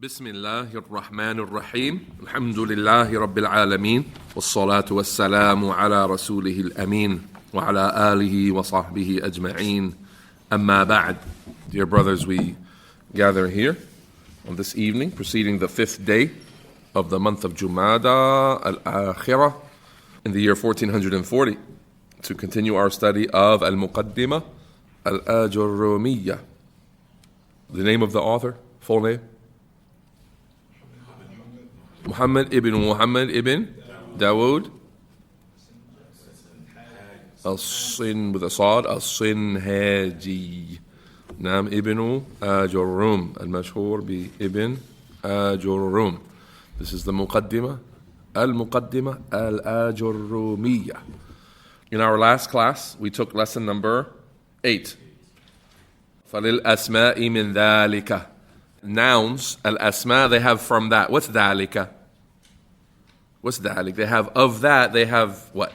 بسم الله الرحمن الرحيم الحمد لله رب العالمين والصلاة والسلام على رسوله الأمين وعلى آله وصحبه أجمعين أما بعد. Dear brothers, we gather here on this evening preceding the 5th day of the month of Jumada al-Akhirah in the year 1440 to continue our study of Al-Muqaddimah Al-Ajrumiyyah. The name of the author, full name? Muhammad ibn Dawood al-Sin with a Sad al-Sinhaji. Nam ibn Ajurrum al-Mashhur bi ibn Ajurrum. This is the Muqaddimah al-Ajrumiyyah. In our last class, we took lesson number 8. فَلِلْأَسْمَاءِ مِنْ ذَلِكَ. Nouns, al-asma, they have from that. What's dhalika? What's dhalik? They have of that, they have what?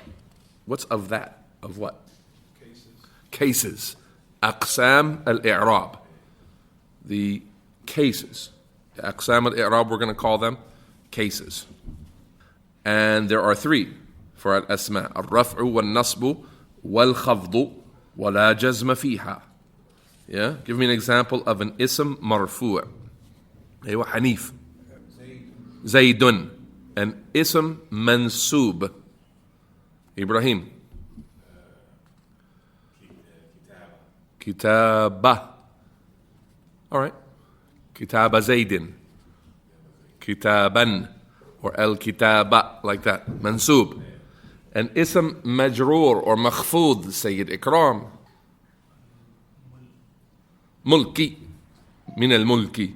What's of that? Of what? Cases. Aqsam al-i'rab. The cases. The aqsam al-i'rab, we're going to call them cases. And there are 3 for al-asma. Al-raf'u wal-nasbu wal-khafdu wa la jazma fiha. Yeah? Give me an example of an ism marfoo'. Aywa Hanif. Zaydun. An ism mansoob. Ibrahim. Kitaba. All right. Kitaba Zaydin. Kitaban. Or al-kitaba. Like that. Mansoob. An ism majroor or makhfood. Sayyid Ikram. Mulki, min al-mulki,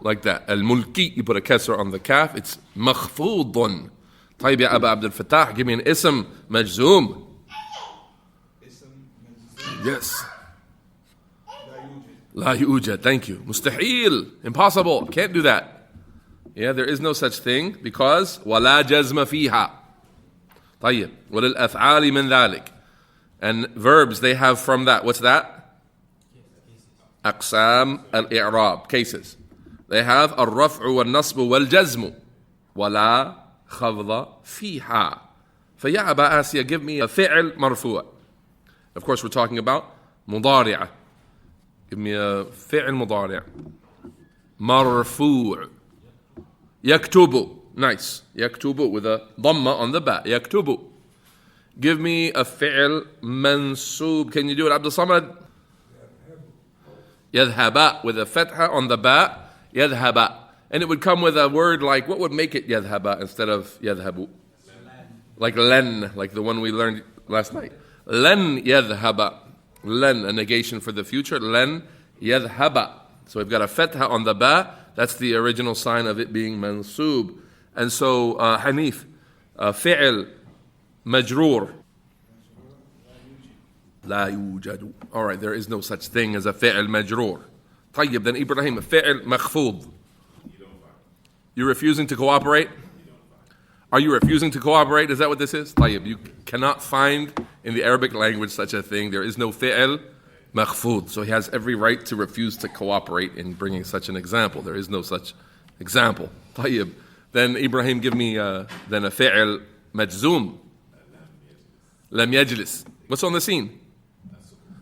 like that. Al-mulki, you put a kasr on the kaf, it's makhfoodun. طيب يا أبا عبد الفتاح, give me an ism majzoom. Yes. لا يوجد, thank you. مستحيل, impossible, can't do that. Yeah, there is no such thing because ولا جزم فيها. طيب, وللأفعال من ذلك. And verbs, they have from that. What's that? أقسام الإعراب, cases. They have الرفع والنصب والجزم ولا خفض فيها. فيا أبا آسيا, give me a فعل مرفوع. Of course we're talking about مضارعة. Give me a فعل مضارع. مرفوع. يكتب. Nice. يكتب with a ضمة on the back. يكتب. Give me a فعل منصوب. Can you do it, Abdul Samad? يذهب with a fatha on the ba, يذهب. And it would come with a word like, what would make it يذهب instead of يذهب? Like len, like the one we learned last night. Len يذهب. Len, a negation for the future. Len يذهب. So we've got a fatha on the ba. That's the original sign of it being mansoob. And so Hanif, fi'l majroor. لا يوجد. All right, there is no such thing as a فعل مجرور. طيب, then Ibrahim, فعل مخفوض. You're refusing to cooperate? Are you refusing to cooperate? Is that what this is? طيب, you cannot find in the Arabic language such a thing. There is no فعل مخفوض. So he has every right to refuse to cooperate in bringing such an example. There is no such example. طيب, then Ibrahim, give me then a فعل مجزوم. لم يجلس. What's on the scene?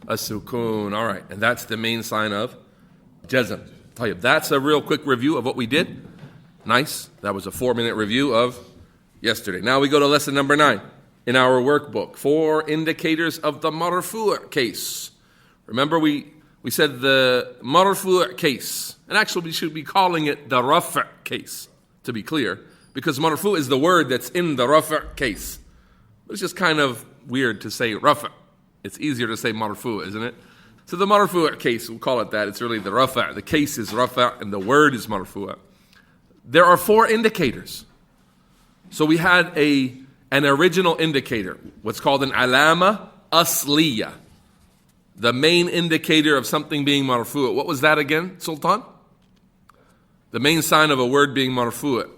As-sukun, all right, and that's the main sign of jazm. طيب, that's a real quick review of what we did. Nice, that was a 4-minute review of yesterday. Now we go to lesson number 9 in our workbook. 4 indicators of the marfoo' case. Remember we said the marfoo' case, and actually we should be calling it the raf' case, to be clear, because marfoo' is the word that's in the raf' case. But it's just kind of weird to say raf'. It's easier to say marfu', isn't it? So the marfu' case, we'll call it that. It's really the rafa'. The case is rafa' and the word is marfu'. There are 4 indicators. So we had an original indicator, what's called an alama asliya, the main indicator of something being marfu'. What was that again, Sultan? The main sign of a word being marfu'.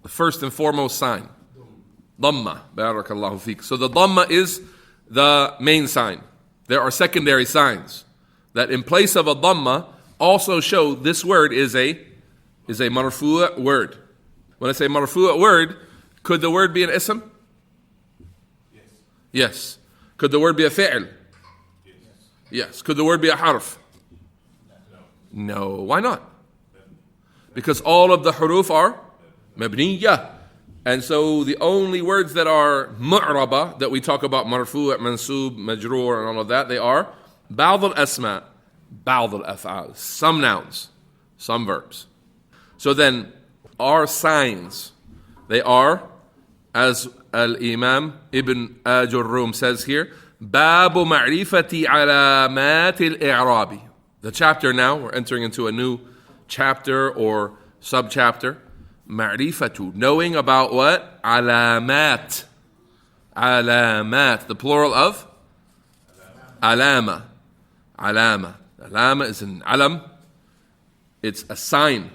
The first and foremost sign. Dhamma. Barakallahu feek. So the dhamma is the main sign. There are secondary signs that in place of a dhamma also show this word is a is a marfu' word. When I say marfu' word, could the word be an ism? Yes. Could the word be a fi'l? Yes. Could the word be a harf? No. Why not? Because all of the huruf are mabniyah. And so the only words that are mu'raba, that we talk about, marfu', mansub, majroor, and all of that, they are ba'd al-asma, ba'd al-af'al, some nouns, some verbs. So then, our signs, they are, as Al-Imam Ibn Ajrumiyyah says here, Babu ma'rifati alamat al-i'rabi. The chapter now, we're entering into a new chapter or sub-chapter. Ma'rifatu, knowing about what? Alamat. Alamat, the plural of? Alama. Alama. Alama is an alam. It's a sign.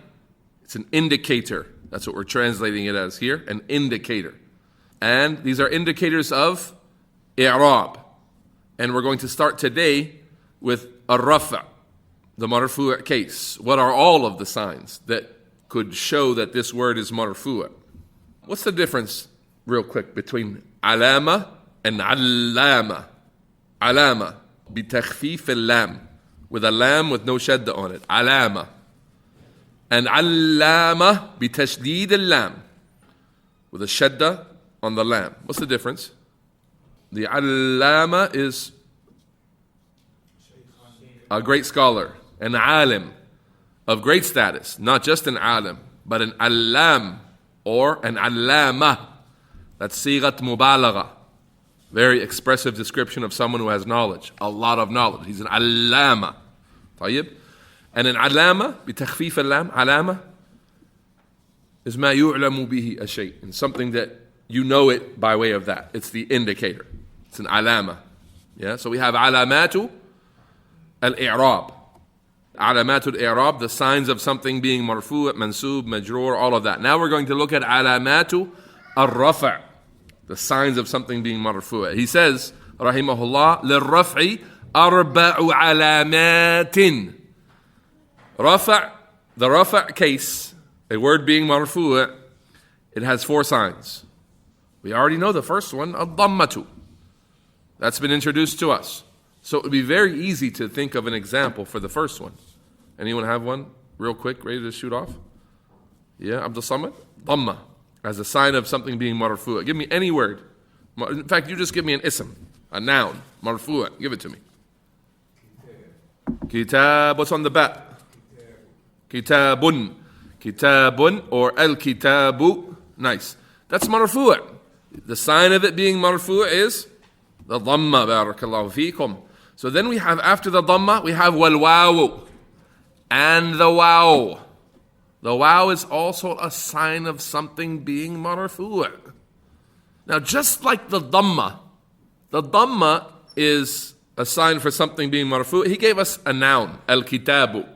It's an indicator. That's what we're translating it as here, an indicator. And these are indicators of i'rab. And we're going to start today with ar-rafa, the marfu' case. What are all of the signs that could show that this word is marfu'? What's the difference, real quick, between alama and allama? Alama, bitakhfif al-lam, with a lam with no shadda on it. Alama. And allama, bitashdid al-lam, with a shadda on the lam. What's the difference? The allama is a great scholar, an alim of great status, not just an alim, but an allam or an allama. That's sigat mubalagha. Very expressive description of someone who has knowledge, a lot of knowledge. He's an allama. طيب. And an alama, bitakhfif al-lam, alama, is ma yu'lamu bihi ash-shay, and something that you know it by way of that. It's the indicator. It's an alama. Yeah. So we have alamatu al-i'rab. Alamatul i'rab, the signs of something being marfu', mansub, majroor, all of that. Now we're going to look at alamatu al-rafa', the signs of something being marfu'. He says, rahimahullah, lil-raf'i arba'u alamatin. Rafa', the rafa' case, a word being marfu', it has 4 signs. We already know the first one, ad-dammatu. That's been introduced to us. So it would be very easy to think of an example for the first one. Anyone have one? Real quick, ready to shoot off? Yeah, Abdul Samad? Dhamma, as a sign of something being marfu'. Give me any word. In fact, you just give me an ism, a noun, marfu'. Give it to me. Kitab, what's on the back? Kitabun. Kitabun or al-kitabu. Nice. That's marfu'. The sign of it being marfu' is the dhamma, barakallahu feekum. So then we have, after the dhamma, we have wal wawu. And the waw. The waw is also a sign of something being marfu'. Now just like the dhamma is a sign for something being marfu'. He gave us a noun, al-kitabu.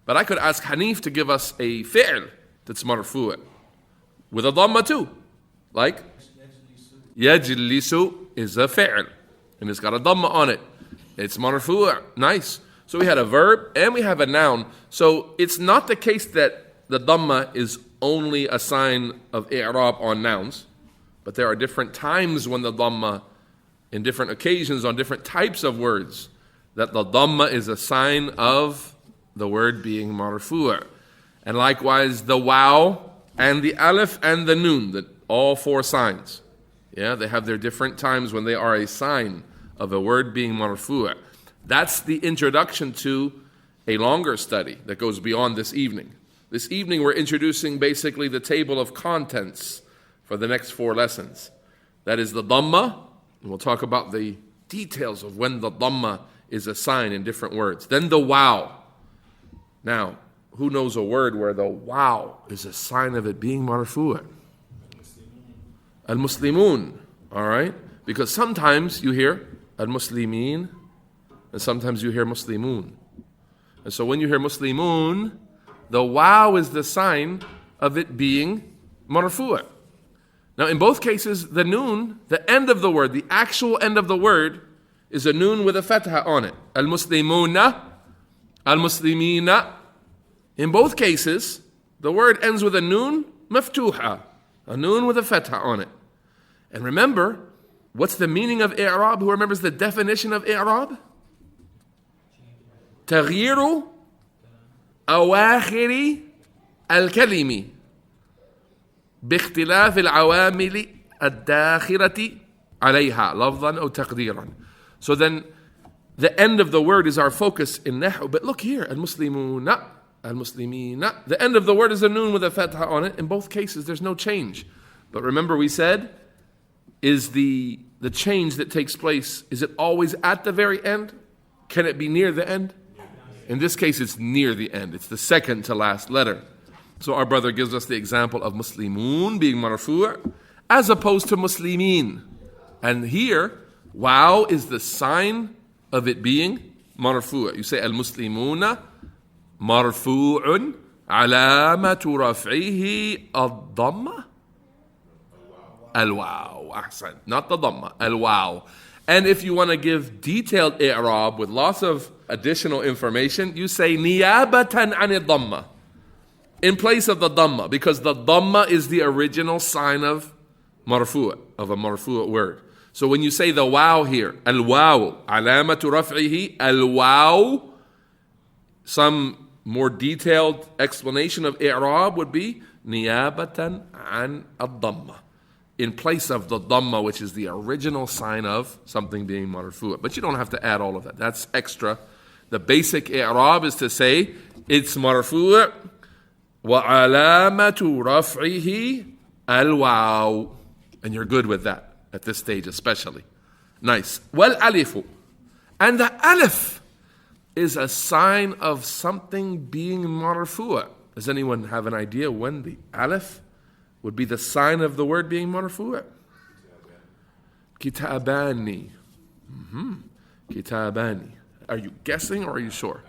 But I could ask Hanif to give us a fi'l that's marfu' with a dhamma too. Like yajlisu is a fi'l, and it's got a dhamma on it. It's marfu'. Nice. So we had a verb and we have a noun. So it's not the case that the dhamma is only a sign of i'rab on nouns, but there are different times when the dhamma, in different occasions on different types of words, that the dhamma is a sign of the word being marfu'. And likewise the waw and the alif and the noon, that all 4 signs. Yeah, they have their different times when they are a sign of a word being marfu'. That's the introduction to a longer study that goes beyond this evening. This evening we're introducing basically the table of contents for the next 4 lessons. That is the dhamma, and we'll talk about the details of when the dhamma is a sign in different words. Then the waw. Now, who knows a word where the waw is a sign of it being marfu'? Al-Muslimun, all right? Because sometimes you hear Al-Muslimin, and sometimes you hear Muslimun. And so when you hear Muslimun, the waw is the sign of it being marfu'. Now in both cases, the noon, the end of the word, the actual end of the word, is a noon with a fatha on it. Al-Muslimuna, Al-Muslimina. In both cases, The word ends with a noon, maftuha, a noon with a fatha on it. And remember, what's the meaning of i'rab? Who remembers the definition of i'rab? تغيير أواخر الكلم باختلاف العوامل الداخلة عليها لفظا أو تقديرا. So then the end of the word is our focus in nahu. But look here, al-muslimuna, al-muslimina. The end of the word is a noon with a fatha on it. In both cases, there's no change. But remember we said, is the change that takes place, is it always at the very end? Can it be near the end? In this case, it's near the end. It's the second to last letter. So our brother gives us the example of muslimun being marfu' as opposed to muslimin. And here, wow is the sign of it being marfu'. You say al-muslimuna marfu'un alamatu raf'ihi ad-dhamma. Al-wow. Ahsan. Not the dhamma. Al-wow. And if you want to give detailed i'rab with lots of additional information, you say niyabatan an dhamma in place of the dhamma, because the dhamma is the original sign of marfu', of a marfu' word. So when you say the wow here, al-wow, alamatu raf'ihi, al-wow, some more detailed explanation of i'rab would be niyabatan an ad-dhamma, in place of the dhamma, which is the original sign of something being marfu'. But you don't have to add all of that. That's extra. The basic i'rab is to say it's marfu' wa alamatu raf'ihi al-waw. And you're good with that at this stage especially. Nice. Wal alifu. And the alif is a sign of something being marfu'. Does anyone have an idea when the alif would be the sign of the word being marfu'? Kitabani. Kitabani. Are you guessing or are you sure?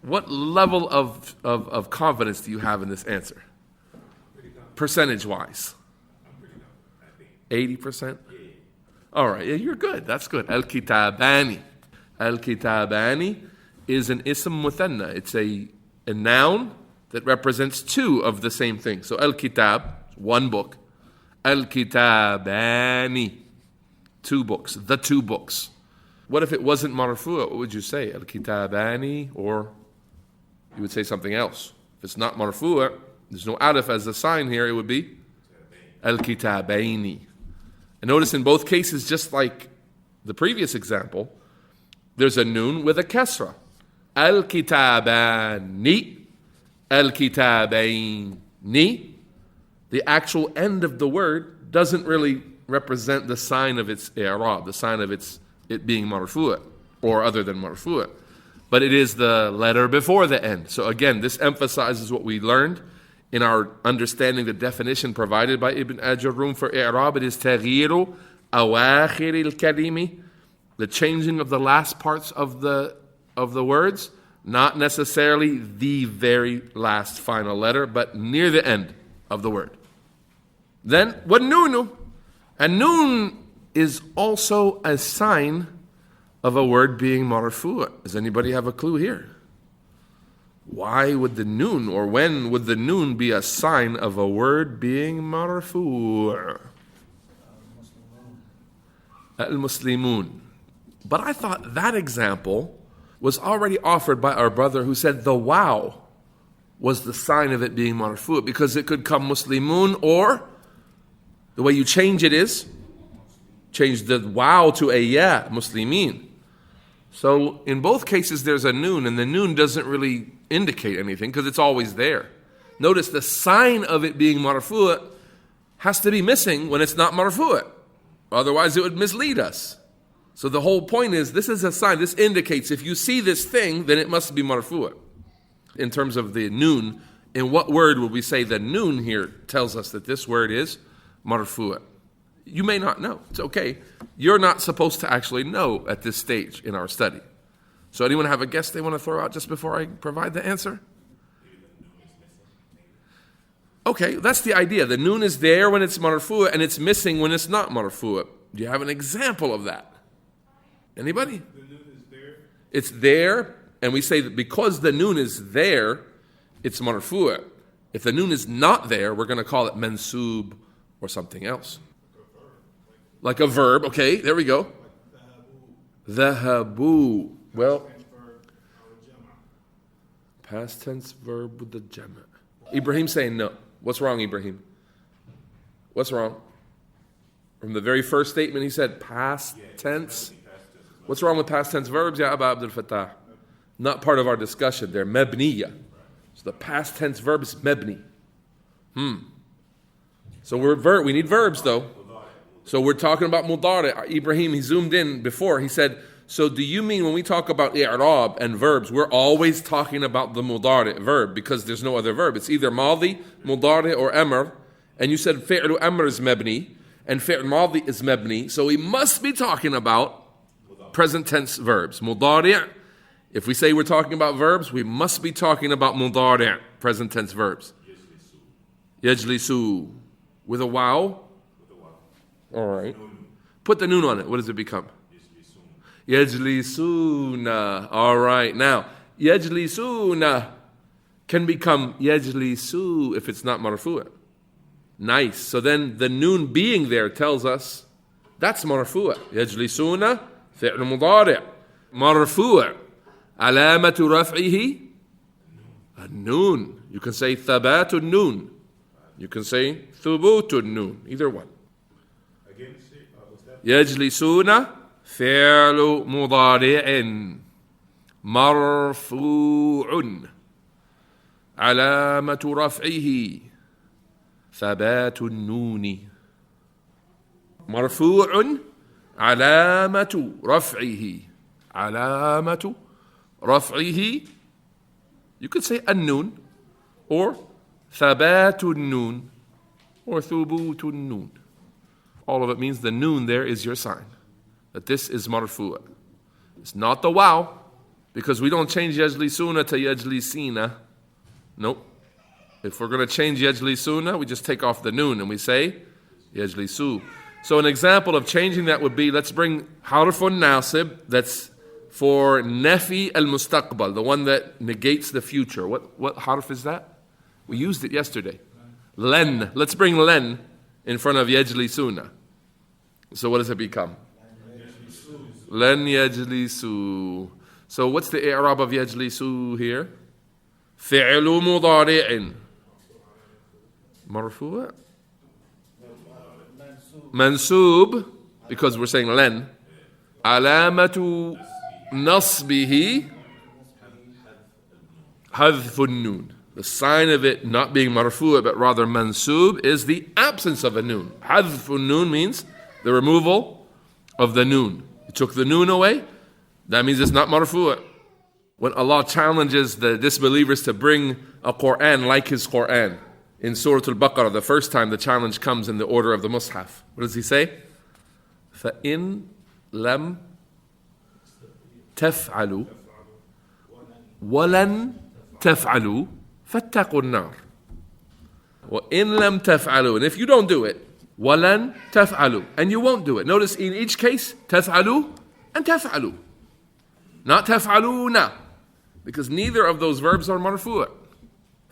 What level of confidence do you have in this answer? Percentage-wise? 80%? All right, yeah, you're good. That's good. Al-kitabani. Al-kitabani is an ism muthanna. It's a noun that represents two of the same thing. So al-kitab, one book. Al-kitabani, two books, the two books. What if it wasn't marfu'? What would you say? Al-kitabani, or you would say something else. If it's not marfu', there's no alif as a sign here, it would be al-kitabaini. And notice in both cases, just like the previous example, there's a noon with a kasra. Al-kitabani, al-kitabaini. The actual end of the word doesn't really represent the sign of its i'rab, the sign of it being marfu', or other than marfu'. But it is the letter before the end. So again, this emphasizes what we learned in our understanding the definition provided by Ibn Ajrumiyyah for i'rab. It is تغيير أواخر الكلم, the changing of the last parts of the words, not necessarily the very last final letter, but near the end of the word. Then وَالنُّونُ, and noon is also a sign of a word being marfu'. Does anybody have a clue here? Why would the noon, or when would the noon be a sign of a word being marfu'? Al-muslimun. But I thought that example was already offered by our brother who said the wow was the sign of it being marfu', because it could come muslimun, or the way you change it is change the wow to a ya, muslimin. So in both cases there's a noon, and the noon doesn't really indicate anything because it's always there. Notice the sign of it being marfu' has to be missing when it's not marfu'. Otherwise it would mislead us. So the whole point is, this is a sign. This indicates if you see this thing, then it must be marfu'. In terms of the noon, in what word would we say the noon here tells us that this word is marfu'? You may not know. It's okay. You're not supposed to actually know at this stage in our study. So anyone have a guess they want to throw out just before I provide the answer? Okay, that's the idea. The noon is there when it's marfu' and it's missing when it's not marfu'. Do you have an example of that? Anybody? The noon is there. It's there, and we say that because the noon is there, it's marfu'. If the noon is not there, we're going to call it mansub or something else. Like a verb. Okay, there we go. Dhahabu. Well, past tense verb with the jama'. Ibrahim saying no. What's wrong, Ibrahim? What's wrong? From the very first statement he said past tense. What's wrong with past tense verbs, Ya Aba Abdul Fattah? Not part of our discussion. They're mabniya. So the past tense verb is mabni. So we need verbs though. So we're talking about mudari'. Ibrahim, he zoomed in before. He said, so do you mean when we talk about i'rab and verbs, we're always talking about the mudari' verb because there's no other verb. It's either madi, mudari' or amr. And you said fi'lu amr is mabni and fi'l madi is mabni. So we must be talking about present tense verbs. Mudari'. If we say we're talking about verbs, we must be talking about mudari', present tense verbs. Yajlisu. With a waw? All right. Put the noon on it. What does it become? Yajlisuna. All right. Now, yajlisuna can become yajlisu if it's not marfu'a. Nice. So then the noon being there tells us that's marfu'a. Yajlisuna fi'l mudari'. Marfu'a. Alamatu raf'ihi an-noon. You can say thabatu noon. You can say thubutu noon. Either one. يجلسون فعل مضارع مرفوع علامة رفعه ثبات النون مرفوع علامة رفعه you could say النون or ثبات النون or ثبوت النون. All of it means the noon there is your sign. That this is marfu'a. It's not the wow, because we don't change yajlisuna to yajlisina. Nope. If we're going to change yajlisuna, we just take off the noon and we say yajlisu. So an example of changing that would be, let's bring harfun nasib, that's for nafi al-mustaqbal, the one that negates the future. What harf is that? We used it yesterday. Len. Let's bring len in front of yajlisuna. So what does it become? Len yajlisu. So what's the i'rab of yajlisu here? Fi'lu mudari'in. Marfu'a? Mansub, because we're saying len. Alamatu nasbihi hadfun noon. The sign of it not being marfu'a but rather mansub is the absence of a noon. Hadfun noon means the removal of the noon. You took the noon away, that means it's not marfu'a. When Allah challenges the disbelievers to bring a Qur'an like His Qur'an, in Surah Al-Baqarah, the first time the challenge comes in the order of the Mus'haf. What does He say? فَإِن لَمْ تَفْعَلُوا وَلَن تَفْعَلُوا فَاتَّقُوا النَّارِ وَإِن لَمْ تَفْعَلُوا. And if you don't do it, وَلَن تَفْعَلُوا. And you won't do it. Notice in each case, تَفْعَلُوا and تَفْعَلُوا. Not تَفْعَلُونَ. Because neither of those verbs are marfu'a.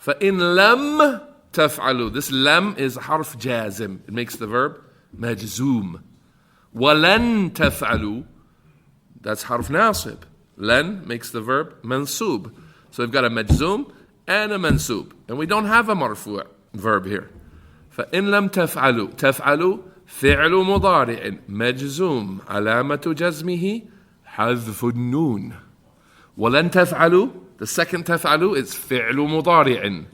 فَإِن لَمْ تَفْعَلُوا. This lam is harf jazim. It makes the verb majzoom. وَلَن تَفْعَلُوا. That's harf nasib. Len makes the verb mansub. So we've got a majzoom and a mansub. And we don't have a marfu' verb here. فَإِن لَمْ تَفْعَلُوا. تَفْعَلُوا فِعْلُ مُضَارِعٍ مَجْزُوم عَلَامَةُ جَزْمِهِ حَذْفُ النُّونِ. وَلَن تَفْعَلُوا. The second تَفْعَلُوا is فِعْلُ مُضَارِعٍ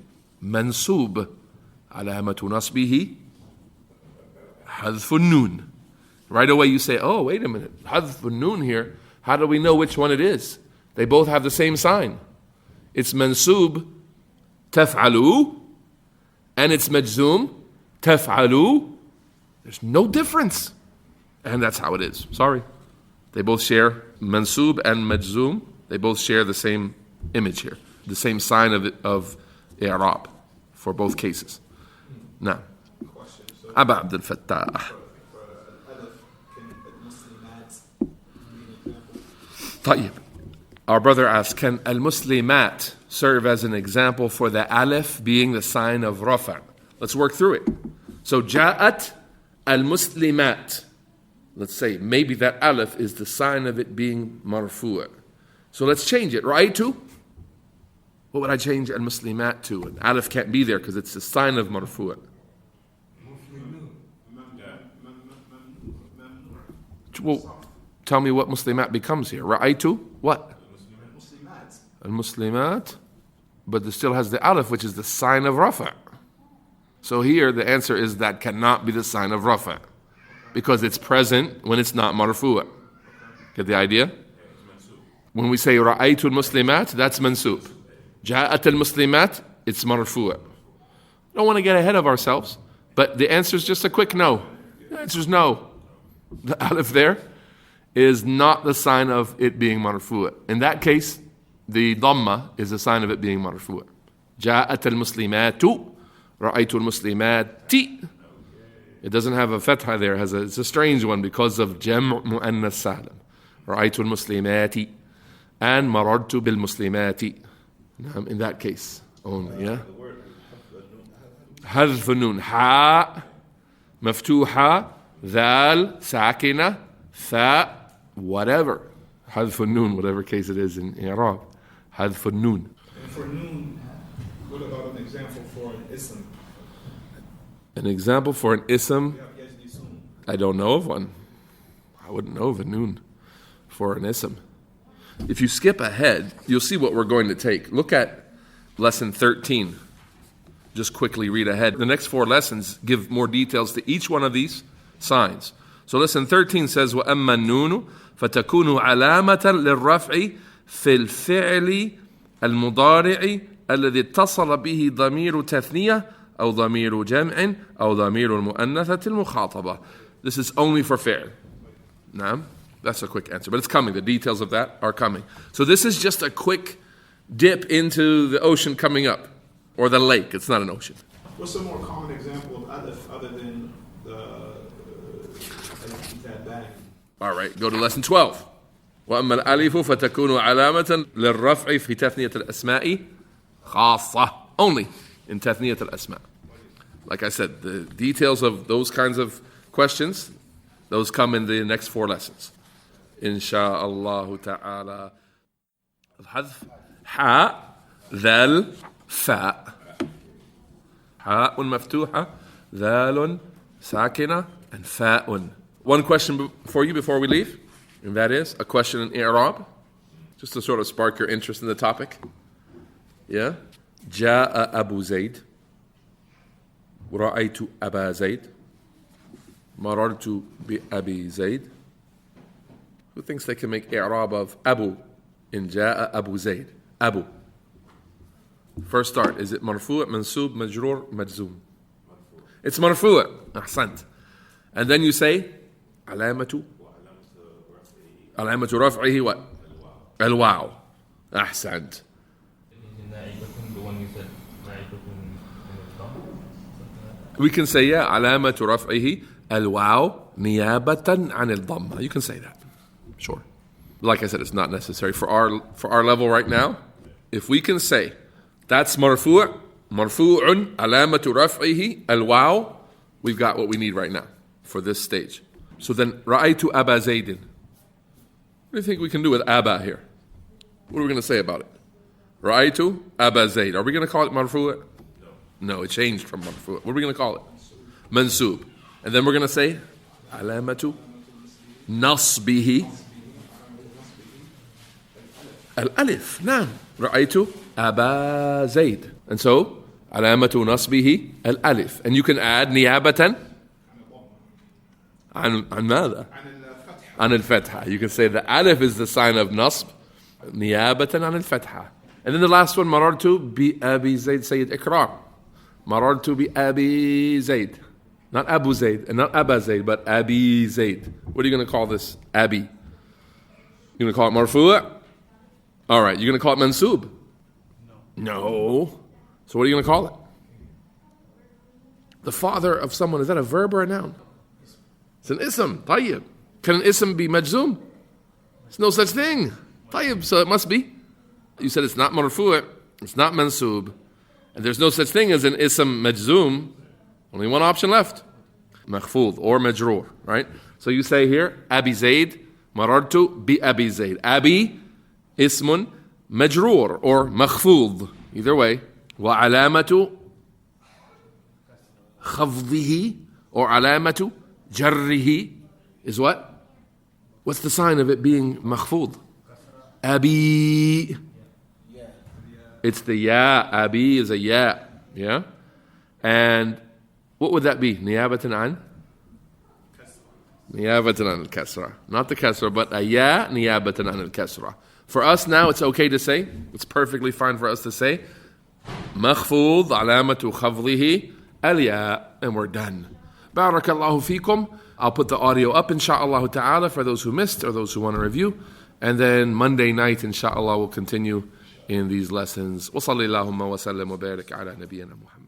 منصوب علامة نصبه حذف النون. Right away you say, oh, wait a minute, حذف النون here, how do we know which one it is? They both have the same sign. It's mansub تفعلوا and it's majzoom تفعلوا. There's no difference. And that's how it is. Sorry. They both share mansub and majzoom. They both share the same image here, the same sign of i'rab for both cases. Now, Aba Abdul Fattah. طيب. Our brother asks, can al-muslimat, serve as an example for the alif being the sign of rafa'. Let's work through it. So ja'at al-muslimat. Let's say maybe that alif is the sign of it being marfu'. So let's change it. Ra'aytu. What would I change al-muslimat to? An alif can't be there because it's the sign of marfu'. Well, tell me what muslimat becomes here. Ra'aytu. What? Al-muslimat. But it still has the alif, which is the sign of rafa'. So here the answer is that cannot be the sign of rafa', because it's present when it's not marfu'. Get the idea? When we say ra'aytu al-muslimat, that's mansub. Ja'at al-muslimat, it's marfu'. Don't want to get ahead of ourselves, but the answer is just a quick no. The answer is no. The alif there is not the sign of it being marfu'. In that case, the dhamma is a sign of it being marfu'. Ja'at al-muslimatu, ra'aytu al-muslimati. It doesn't have a fatha there. It's a strange one because of jam' mu'annas salim. Ra'aytu al-muslimati and marartu bil-muslimati. In that case only, yeah? حذف النون حاء مفتوحة ذال ساكنة ثاء whatever حذف النون, whatever case it is in Arab. حذف النون. And for noon, what about an example for an ism? An example for an ism? I don't know of one. I wouldn't know of a noon for an ism. If you skip ahead, you'll see what we're going to take. Look at lesson 13. Just quickly read ahead. The next 4 lessons give more details to each one of these signs. So lesson 13 says, وَأَمَّا النُّونُ فَتَكُونُ عَلَامَةً لِلرَّفْعِ فِي الْفِعْلِ الْمُضَارِعِ الَّذِي اتصل به ضمير تثنية أو ضمير جمع أو ضمير المؤنثة المخاطبة. This is only for fi'l. Naam. That's a quick answer, but it's coming. The details of that are coming. So this is just a quick dip into the ocean coming up, or the lake. It's not an ocean. What's a more common example of alif other than the alif bang? All right, go to lesson 12. وأما الألف فتكون علامة للرفع في تثنية الأسماء خاصة. Only in تثنية الأسماء. Like I said, the details of those kinds of questions, those come in the next 4 lessons. Insha'Allah ta'ala. الحذف حاء ذال فاء. حاء مفتوحة ذال ساكنة and فاء. One question for you before we leave, and that is a question in I'rab, just to sort of spark your interest in the topic. Yeah? جاء أبو زيد ورأيت أبا زيد مررت بأبي زيد. Who thinks they can make i'rab of Abu in Ja'a Abu Zayd? Abu. First start. Is it marfu', mansub, majroor, majzoom? It's marfu'. Ahsant. And then you say alamatu raf'ihi what? Al-waw. Ahsant. We can say yeah, alamatu raf'ihi al-waw niyabatan an al-dhamma. You can say that. Sure. Like I said, it's not necessary for our level right now. If we can say that's marfu'un alamatu raf'ihi al-waw, we've got what we need right now for this stage. So then ra'aytu Aba Zaydin. What do you think we can do with Aba here? What are we going to say about it? Ra'aytu Aba Zayd. Are we going to call it marfu'? No, it changed from marfu'. What are we going to call it? Mansub. And then we're going to say alamatu nasbihi al-alif. Naam. Ra'aytu Aba Zayd. And so, alamatu nasbihi al-alif. And you can add niyabatan an ماذا? An al-fatha. You can say the alif is the sign of nasb, niyabatan an al-fatha. And then the last one, marartu bi Abi Zayd Sayyid Ikram. Marartu bi Abi Zayd. Not Abu Zayd, and not Aba Zayd, but Abi Zayd. What are you going to call this? Abi. You're going to call it marfu'? All right, you're going to call it mansub? No. So what are you going to call it? The father of someone, is that a verb or a noun? It's an ism. Tayyib. Can an ism be majzoom? There's no such thing. Tayyib, so it must be. You said it's not marfu'. It's not mansub. And there's no such thing as an ism majzoom. Only one option left. Makhfud or majroor, right? So you say here, Abi Zayd, marartu bi Abi Zayd. Abi, ismun, majroor or makhfud. Either way. Wa alamatu khafdihi or alamatu jarrihi is what? What's the sign of it being makhfud? Abi. It's the ya. Abi is a ya. Yeah? And what would that be? Niyabatan an? Niyabatan an al-kasra. Not the kasra, but a ya niyabatan an al-kasra. For us now, it's okay to say. It's perfectly fine for us to say. Makhfud alamatu khafdihi al-ya. And we're done. Barakallahu fikum. I'll put the audio up, insha'Allah ta'ala, for those who missed or those who want to review. And then Monday night, insha'Allah, we'll continue in these lessons. وصلى اللهم وسلم وبارك على نبينا محمد.